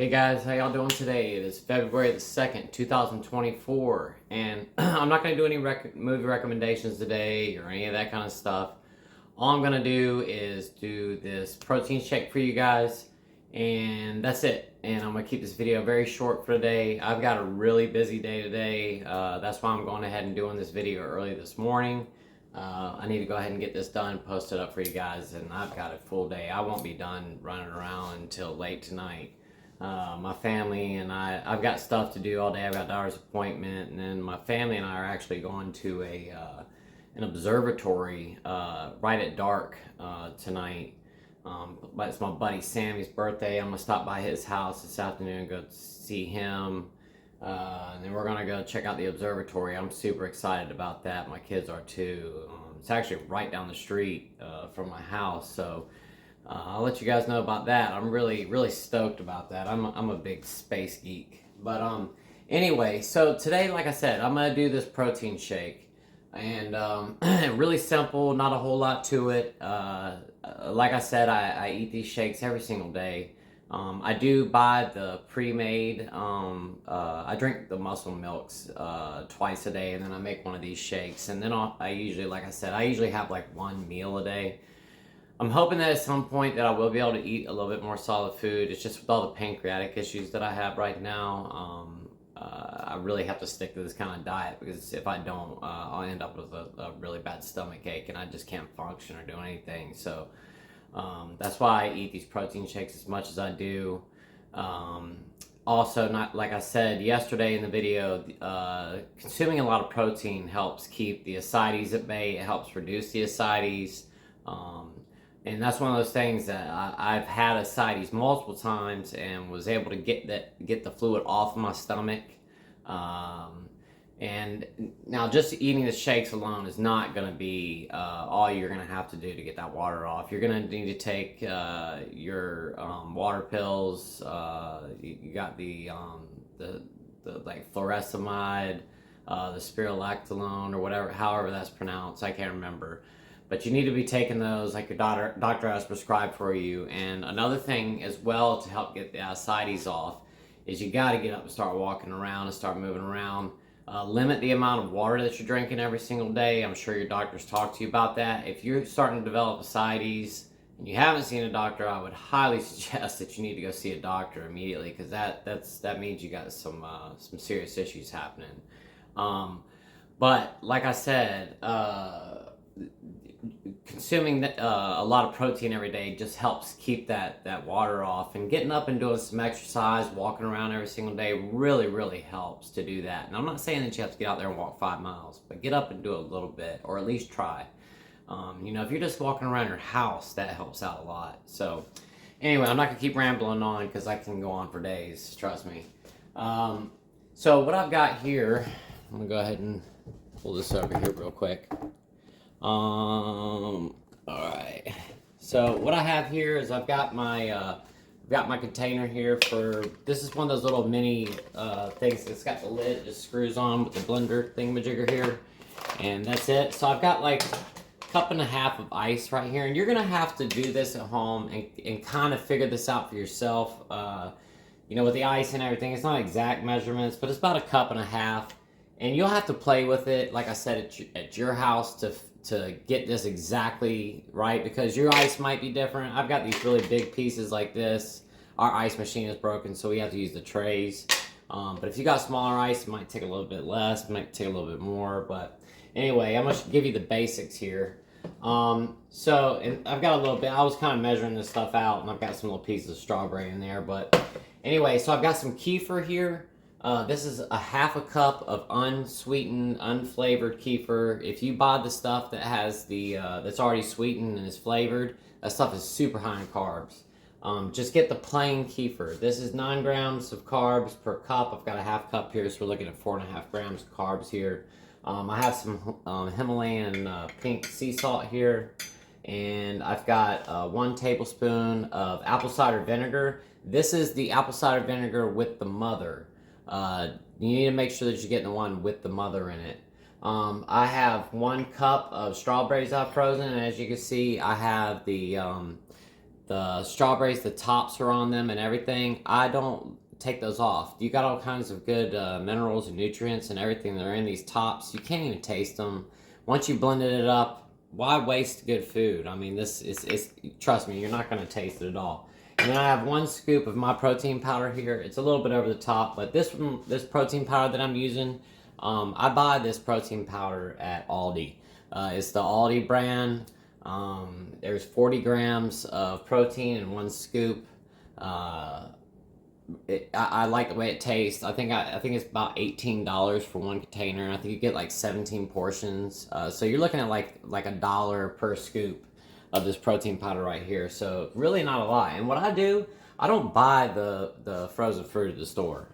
Hey guys, how y'all doing today? It is February the 2nd, 2024, and I'm not going to do any movie recommendations today or any of that kind of stuff. All I'm going to do is do this protein shake for you guys, and that's it. And I'm going to keep this video very short for today. I've got a really busy day today. That's why I'm going ahead and doing this video early this morning. I need to go ahead and get this done, post it up for you guys, and I've got a full day. I won't be done running around until late tonight. My family and I've got stuff to do all day. I've got a daughter's appointment, and then my family and I are actually going to an observatory right at dark tonight. But it's my buddy Sammy's birthday. I'm gonna stop by his house this afternoon and go see him, and then we're gonna go check out the observatory. I'm super excited about that. My kids are too. It's actually right down the street from my house, so I'll let you guys know about that. I'm really stoked about that. I'm a big space geek. But anyway, so today, like I said, I'm gonna do this protein shake, and really simple, not a whole lot to it. Like I said, I eat these shakes every single day. I do buy the pre-made. I drink the muscle milks twice a day, and then I make one of these shakes. And then I usually, like I said, I usually have like one meal a day. I'm hoping that at some point that I will be able to eat a little bit more solid food. It's just with all the pancreatic issues that I have right now, I really have to stick to this kind of diet, because if I don't, I'll end up with a really bad stomach ache and I just can't function or do anything. So that's why I eat these protein shakes as much as I do. Also, not like I said yesterday in the video, consuming a lot of protein helps keep the ascites at bay. It helps reduce the ascites. And that's one of those things that I've had ascites multiple times and was able to get the fluid off of my stomach. And now just eating the shakes alone is not going to be all you're going to have to do to get that water off. You're going to need to take your water pills. You got the like furosemide, the spirulactone, or whatever, however that's pronounced. I can't remember. But you need to be taking those like your doctor has prescribed for you. And another thing as well to help get the ascites off is you got to get up and start walking around and start moving around. Limit the amount of water that you're drinking every single day. I'm sure your doctor's talked to you about that. If you're starting to develop ascites and you haven't seen a doctor, I would highly suggest that you need to go see a doctor immediately, because that means you got some serious issues happening. But like I said, consuming a lot of protein every day just helps keep that water off, and getting up and doing some exercise, walking around every single day really helps to do that. And I'm not saying that you have to get out there and walk 5 miles, but get up and do a little bit, or at least try. If you're just walking around your house, that helps out a lot. So anyway, I'm not gonna keep rambling on, because I can go on for days, trust me. So what I've got here, I'm gonna go ahead and pull this over here real quick. Alright, so what I have here is I've got my container here for, this is one of those little mini things. It's got the lid, just screws on with the blender thingamajigger here, and that's it. So I've got like a cup and a half of ice right here, and you're gonna have to do this at home and kind of figure this out for yourself. With the ice and everything, it's not exact measurements, but it's about a cup and a half. And you'll have to play with it, like I said, at your house to get this exactly right, because your ice might be different. I've got these really big pieces like this. Our ice machine is broken, so we have to use the trays. But if you got smaller ice, it might take a little bit less, it might take a little bit more. But anyway, I'm going to give you the basics here. And I've got a little bit, I was kind of measuring this stuff out, and I've got some little pieces of strawberry in there. But anyway, so I've got some kefir here. This is a half a cup of unsweetened, unflavored kefir. If you buy the stuff that has that's already sweetened and is flavored, that stuff is super high in carbs. Just get the plain kefir. This is 9 grams of carbs per cup. I've got a half cup here, so we're looking at 4.5 grams of carbs here. I have some Himalayan pink sea salt here, and I've got 1 tablespoon of apple cider vinegar. This is the apple cider vinegar with the mother. You need to make sure that you're getting the one with the mother in it. I have 1 cup of strawberries I've frozen, and as you can see, I have the the strawberries, the tops are on them and everything. I don't take those off. You got all kinds of good minerals and nutrients and everything that are in these tops. You can't even taste them. Once you blended it up, why waste good food? I mean, this is trust me, you're not going to taste it at all. And then I have 1 scoop of my protein powder here. It's a little bit over the top, but this protein powder that I'm using, I buy this protein powder at Aldi. It's the Aldi brand. There's 40 grams of protein in 1 scoop. I like the way it tastes. I think it's about $18 for 1 container. And I think you get like 17 portions. So you're looking at like $1 per scoop of this protein powder right here. So really not a lot. And what I do, I don't buy the frozen fruit at the store.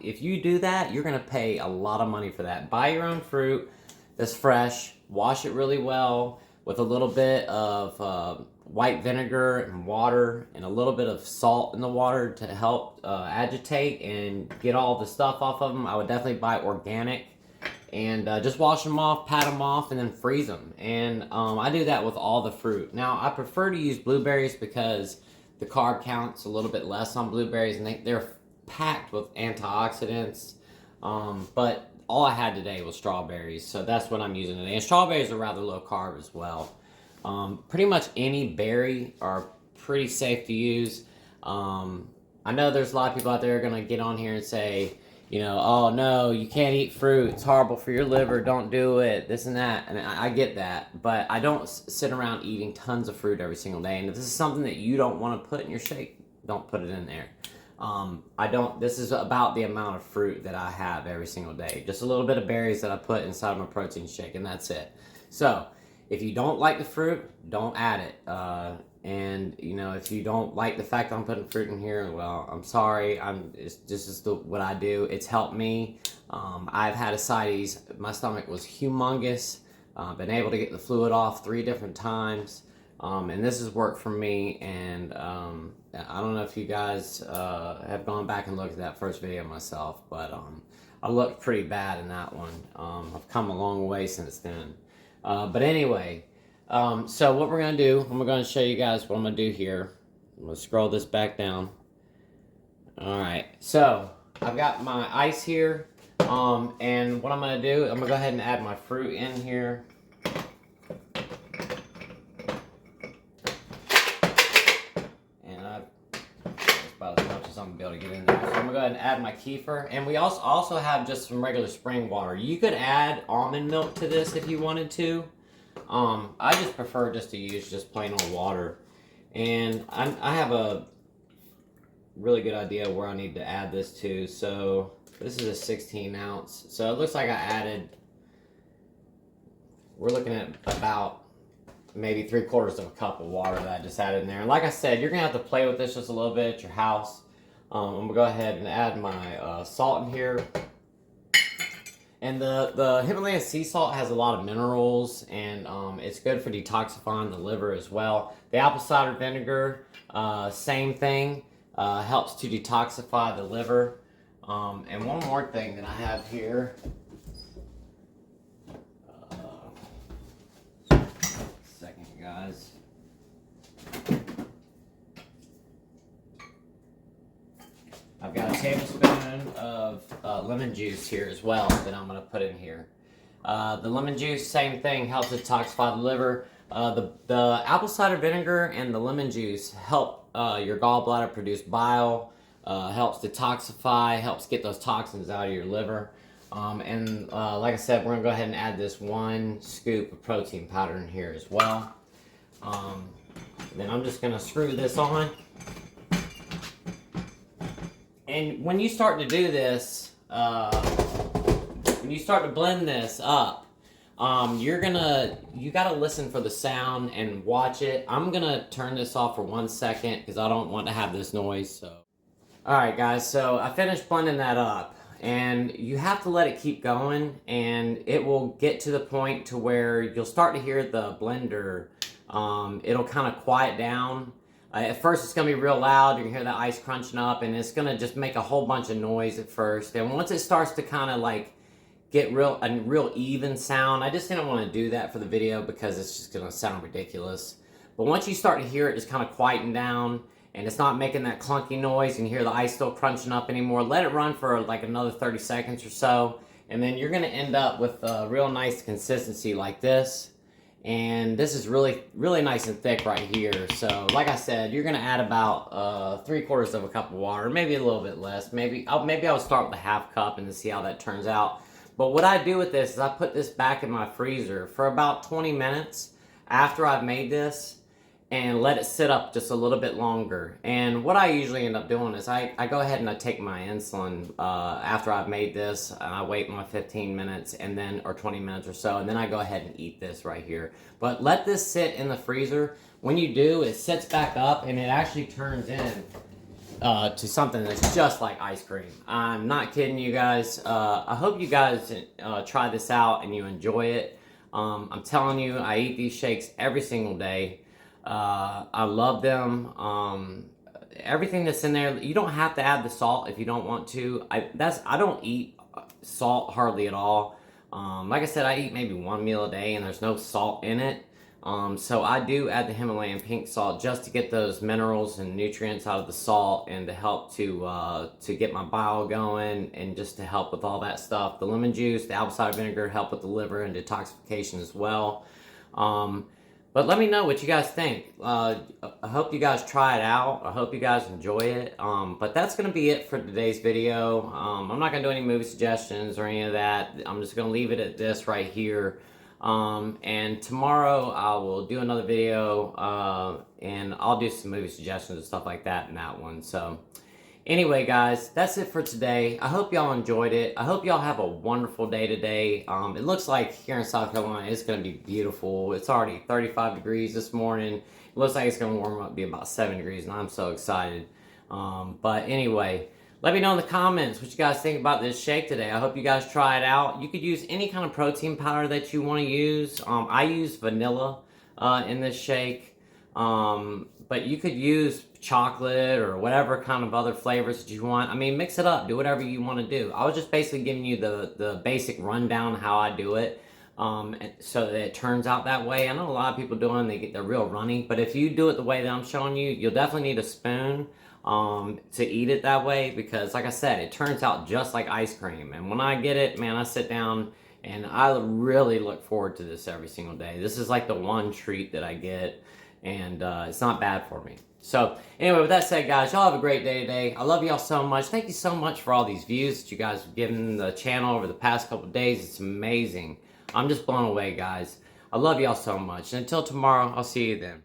If you do that, you're gonna pay a lot of money for that. Buy your own fruit that's fresh. Wash it really well with a little bit of white vinegar and water and a little bit of salt in the water to help agitate and get all the stuff off of them. I would definitely buy organic and just wash them off, pat them off, and then freeze them. And I do that with all the fruit. Now, I prefer to use blueberries because the carb count's a little bit less on blueberries, and they're packed with antioxidants. But all I had today was strawberries, so that's what I'm using today. And strawberries are rather low carb as well. Pretty much any berry are pretty safe to use. I know there's a lot of people out there going to get on here and say, you know, oh no, you can't eat fruit, it's horrible for your liver, don't do it, this and that. And I get that, but I don't sit around eating tons of fruit every single day. And if this is something that you don't want to put in your shake, don't put it in there. This is about the amount of fruit that I have every single day. Just a little bit of berries that I put inside my protein shake, and that's it. So, if you don't like the fruit, don't add it. And, you know, if you don't like the fact that I'm putting fruit in here, well, I'm sorry. This is what I do. It's helped me. I've had ascites. My stomach was humongous. Been able to get the fluid off 3 different times. And this has worked for me. And I don't know if you guys have gone back and looked at that first video myself, but I looked pretty bad in that one. I've come a long way since then. But anyway, so what we're going to do, I'm going to show you guys what I'm going to do here. I'm going to scroll this back down. Alright, so I've got my ice here. And what I'm going to do, I'm going to go ahead and add my fruit in here. About as much as I'm going to be able to get in there. So I'm going to go ahead and add my kefir. And we also have just some regular spring water. You could add almond milk to this if you wanted to. I just prefer just to use just plain old water. And I have a really good idea where I need to add this to. So this is a 16 ounce. So it looks like we're looking at about maybe 3/4 of a cup of water that I just added in there. And like I said, you're going to have to play with this just a little bit at your house. I'm going to go ahead and add my salt in here. And the Himalayan sea salt has a lot of minerals, and it's good for detoxifying the liver as well. The apple cider vinegar, same thing, helps to detoxify the liver. And one more thing that I have here. Second, guys. I've got a tablespoon of lemon juice here as well that I'm going to put in here. The lemon juice, same thing, helps detoxify the liver. The apple cider vinegar and the lemon juice help your gallbladder produce bile, helps detoxify, helps get those toxins out of your liver. And like I said, we're going to go ahead and add this 1 scoop of protein powder in here as well. Then I'm just going to screw this on. And when you start to do this, when you start to blend this up, you gotta listen for the sound and watch it. I'm gonna turn this off for 1 second because I don't want to have this noise. So, all right, guys. So I finished blending that up, and you have to let it keep going, and it will get to the point to where you'll start to hear the blender. It'll kind of quiet down. At first, it's going to be real loud. You can hear the ice crunching up, and it's going to just make a whole bunch of noise at first. And once it starts to kind of like get a real even sound, I just didn't want to do that for the video because it's just going to sound ridiculous. But once you start to hear it just kind of quieten down, and it's not making that clunky noise, and you hear the ice still crunching up anymore, let it run for like another 30 seconds or so, and then you're gonna end up with a real nice consistency like this. And this is really, really nice and thick right here. So, like I said, you're gonna add about 3/4 of a cup of water, maybe a little bit less. Maybe I'll start with a half cup and then see how that turns out. But what I do with this is I put this back in my freezer for about 20 minutes after I've made this, and let it sit up just a little bit longer. And what I usually end up doing is I go ahead and I take my insulin after I've made this, and I wait my 15 minutes and then, or 20 minutes or so, and then I go ahead and eat this right here. But let this sit in the freezer. When you do, it sits back up and it actually turns in to something that's just like ice cream. I'm not kidding you guys. I hope you guys try this out and you enjoy it. I'm telling you, I eat these shakes every single day. I love them. Everything that's in there, you don't have to add the salt if you don't want to. I don't eat salt hardly at all. Like I said, I eat maybe one meal a day and there's no salt in it. So I do add the Himalayan pink salt just to get those minerals and nutrients out of the salt, and to help to get my bile going, and just to help with all that stuff. The lemon juice, the apple cider vinegar help with the liver and detoxification as well. But let me know what you guys think. I hope you guys try it out. I hope you guys enjoy it. But that's going to be it for today's video. I'm not going to do any movie suggestions or any of that. I'm just going to leave it at this right here. And tomorrow I will do another video, and I'll do some movie suggestions and stuff like that in that one. So anyway, guys, that's it for today. I hope y'all enjoyed it. I hope y'all have a wonderful day today. It looks like here in South Carolina it's going to be beautiful. It's already 35 degrees this morning. It looks like it's going to warm up, be about 7 degrees, and I'm so excited. But anyway, let me know in the comments what you guys think about this shake today. I hope you guys try it out. You could use any kind of protein powder that you want to use. I use vanilla in this shake. But you could use chocolate or whatever kind of other flavors that you want. I mean, mix it up. Do whatever you want to do. I was just basically giving you the basic rundown how I do it, so that it turns out that way. I know a lot of people doing, they're real runny. But if you do it the way that I'm showing you, you'll definitely need a spoon to eat it that way, because like I said, it turns out just like ice cream. And when I get it, man, I sit down and I really look forward to this every single day. This is like the one treat that I get, and it's not bad for me. So anyway, with that said, guys, y'all have a great day today. I love y'all so much. Thank you so much for all these views that you guys have given the channel over the past couple of days. It's amazing. I'm just blown away, guys. I love y'all so much. And until tomorrow, I'll see you then.